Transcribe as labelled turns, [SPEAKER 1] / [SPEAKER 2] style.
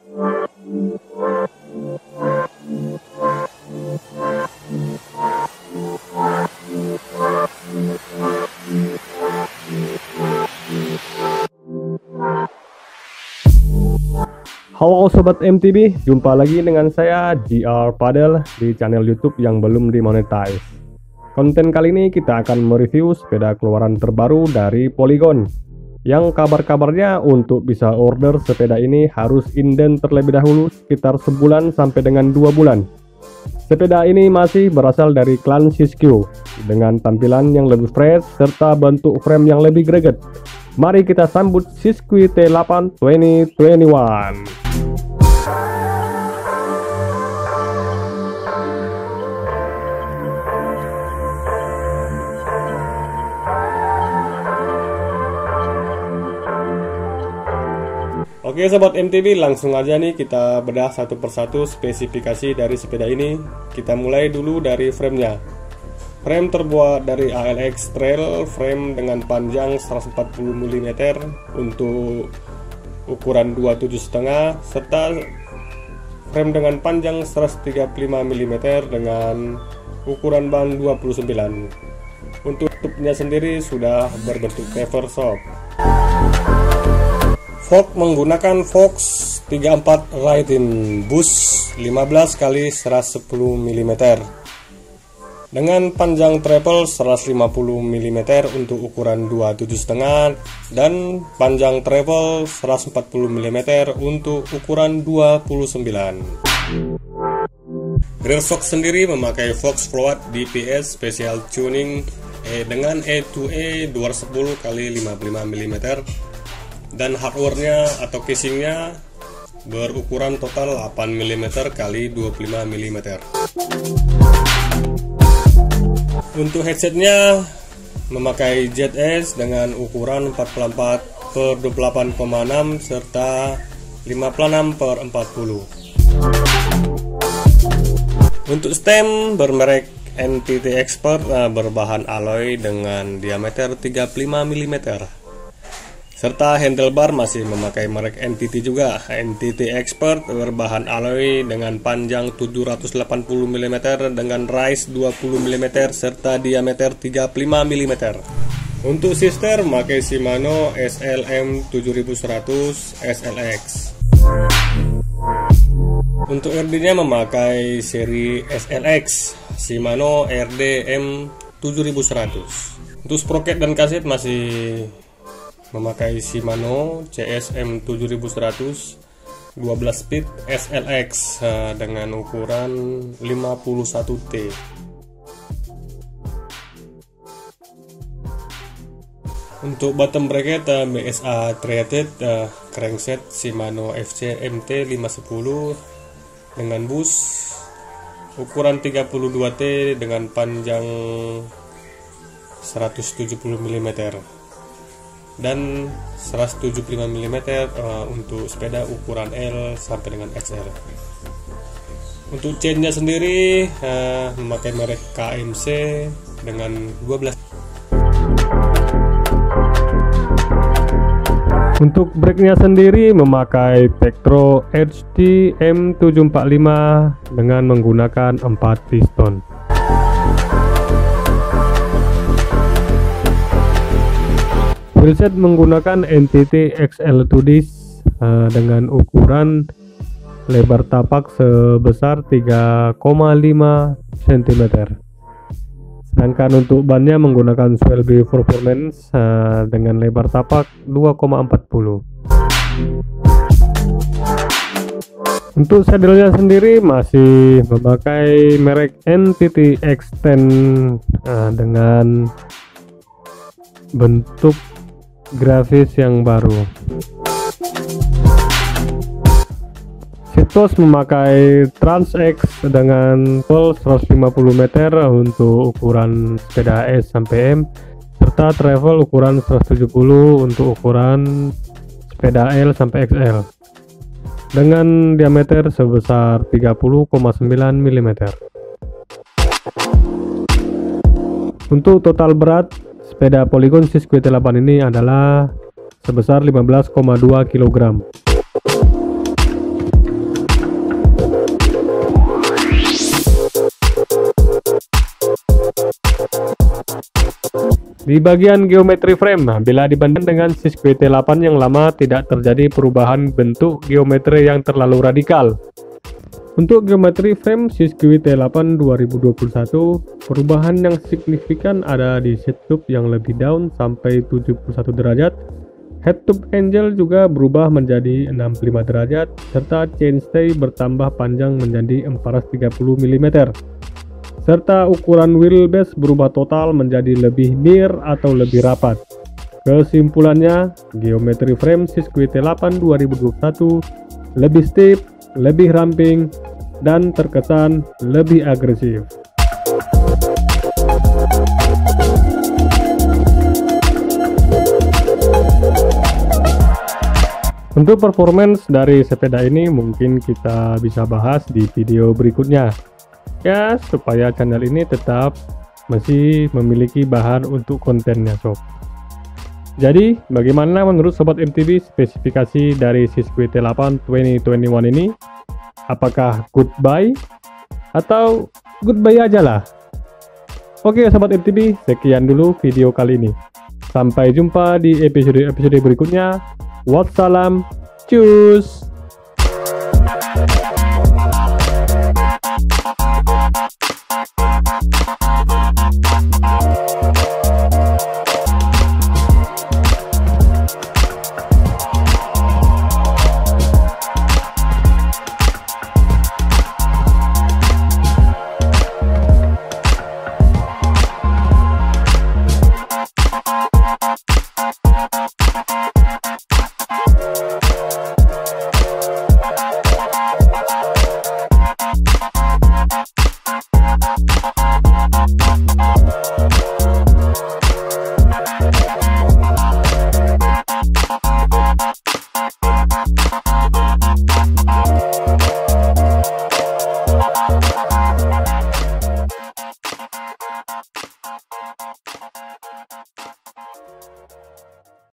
[SPEAKER 1] Halo Sobat MTB, jumpa lagi dengan saya GR Padel di channel YouTube yang belum dimonetize. Konten kali ini kita akan mereview sepeda keluaran terbaru dari Polygon, yang kabar-kabarnya untuk bisa order sepeda ini harus inden terlebih dahulu sekitar sebulan sampai dengan 2 bulan. Sepeda ini masih berasal dari klan Siskiyou dengan tampilan yang lebih fresh serta bentuk frame yang lebih greget. Mari kita sambut Siskiyou T8 2021. Oke Sobat MTB, langsung aja nih kita bedah satu persatu spesifikasi dari sepeda ini. Kita mulai dulu dari framenya. Frame terbuat dari ALX Trail frame dengan panjang 140 mm untuk ukuran 27,5 serta frame dengan panjang 135 mm dengan ukuran ban 29. Untuk tutupnya sendiri sudah berbentuk cover shop. Fork menggunakan Fox 34 Ride-in Boost 15 x 110 mm dengan panjang treble 150 mm untuk ukuran 27,5 dan panjang treble 140 mm untuk ukuran 29. Rear shock sendiri memakai Fox Float DPS Special Tuning dengan E2E 210 x 55 mm dan hardware-nya atau casingnya berukuran total 8 mm x 25 mm. Untuk headsetnya memakai ZS dengan ukuran 44 per 28,6 serta 56 per 40. Untuk stem bermerek NTT Expert berbahan alloy dengan diameter 35 mm. Serta handlebar masih memakai merek NTT juga, NTT Expert berbahan alloy dengan panjang 780 mm dengan rise 20 mm serta diameter 35 mm. Untuk sister memakai Shimano SLM 7100 SLX. Untuk RD-nya memakai seri SLX Shimano RDM 7100. Untuk sprocket dan kaset masih memakai Shimano CSM 7100 12 speed SLX dengan ukuran 51T. Untuk bottom bracket BSA treated crankset Shimano FC MT 510 dengan bus ukuran 32T dengan panjang 170 mm dan 175 mm untuk sepeda ukuran L sampai dengan XL. Untuk chainnya sendiri memakai merek KMC dengan 12. Untuk brake-nya sendiri memakai Tektro HT M745 dengan menggunakan 4 piston. Wheelset menggunakan NTT XL2 disc dengan ukuran lebar tapak sebesar 3,5 cm. Sedangkan untuk bannya menggunakan Swelby Performance dengan lebar tapak 2,40. Untuk saddle-nya sendiri masih memakai merek NTT X10 dengan bentuk grafis yang baru. Seatpost memakai Trans X dengan tol 150 meter untuk ukuran sepeda S sampai M serta travel ukuran 170 untuk ukuran sepeda L sampai XL dengan diameter sebesar 30,9 mm. Untuk total berat sepeda Polygon Siskiyou T8 ini adalah sebesar 15,2 kg. Di bagian geometri frame, bila dibandingkan dengan Siskiyou T8 yang lama tidak terjadi perubahan bentuk geometri yang terlalu radikal. Untuk geometri frame Siskiyou T8 2021, perubahan yang signifikan ada di seat tube yang lebih down sampai 71 derajat, head tube angle juga berubah menjadi 65 derajat, serta chainstay bertambah panjang menjadi 430 mm. Serta ukuran wheelbase berubah total menjadi lebih near atau lebih rapat. Kesimpulannya, geometri frame Siskiyou T8 2021 lebih steep, lebih ramping, dan terkesan lebih agresif. Untuk performance dari sepeda ini mungkin kita bisa bahas di video berikutnya. Ya, supaya channel ini tetap masih memiliki bahan untuk kontennya sob. Jadi, bagaimana menurut Sobat MTB spesifikasi dari Siskiyou T8 2021 ini? Apakah goodbye? Atau goodbye aja lah? Oke Sobat MTB, sekian dulu video kali ini. Sampai jumpa di episode-episode berikutnya. Wassalam, cus!